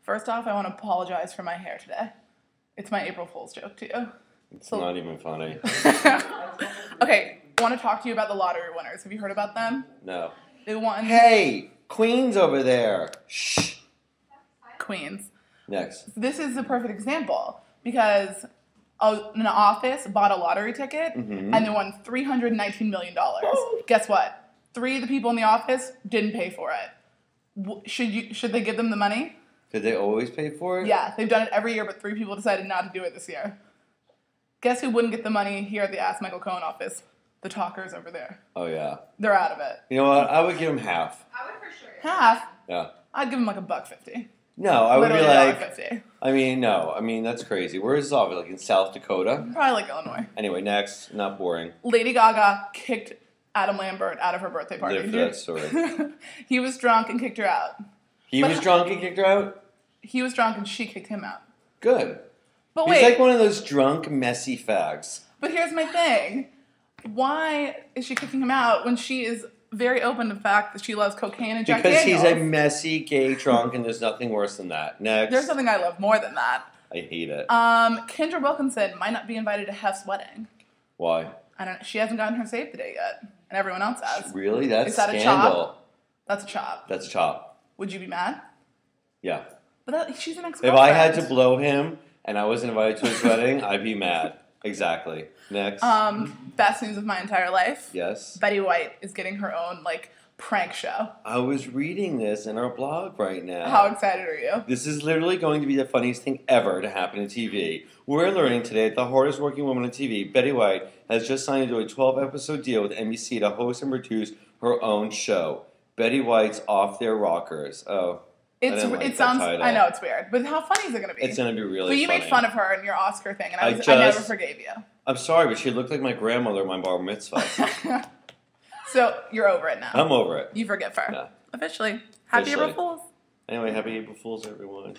First off, I want to apologize for my hair today. It's my April Fool's joke to you. It's not even funny. Okay, I want to talk to you about the lottery winners. Have you heard about them? No. They won. Hey, Queen's over there. Shh. Queens. Next. This is the perfect example because an office bought a lottery ticket and they won $319 million. Guess what? 3 of the people in the office didn't pay for it. Should they give them the money? Did they always pay for it? Yeah, they've done it every year, but 3 people decided not to do it this year. Guess who wouldn't get the money here at the Ask Michael Cohen office? The talkers over there. Oh, yeah. They're out of it. You know what? I would give them half. I would for sure. Half? Yeah. I'd give them like $1.50. No, I would be Literally like... $1.50. I mean, no. I mean, that's crazy. Where is this office? Like in South Dakota? Probably like Illinois. Anyway, next. Not boring. Lady Gaga kicked Adam Lambert out of her birthday party. Live for that story. He was drunk and kicked her out. He was drunk and kicked her out? He was drunk and she kicked him out. Good. But He's wait, like one of those drunk, messy fags. but here's my thing. Why is she kicking him out when she is very open to the fact that she loves cocaine and Jack Because Daniels? he's a messy, gay drunk, and there's nothing worse than that. Next. There's something I love more than that. I hate it. Kendra Wilkinson might not be invited to Hef's wedding. Why? I don't know. She hasn't gotten her save the date yet, and everyone else has. Really? That's Is that a scandal. chop? That's a chop. That's a chop. Would you be mad? Yeah. But she's an If ex-girlfriend. I had to blow him and I wasn't invited to his wedding, I'd be mad. Exactly. Next. Best news of my entire life. Yes. Betty White is getting her own prank show. I was reading this in our blog right now. How excited are you? This is literally going to be the funniest thing ever to happen in TV. We're learning today that the hardest working woman on TV, Betty White, has just signed into a 12-episode deal with NBC to host and produce her own show. Betty White's Off Their Rockers. Oh. It sounds. I know it's weird, but how funny is it going to be? It's going to be really. But you funny. made fun of her in your Oscar thing, and I never forgave you. I'm sorry, but she looked like my grandmother at my bar mitzvah. So you're over it now. I'm over it. You forgive her. Yeah. Officially. Happy April Officially. Fools. Anyway, happy April Fools, everyone.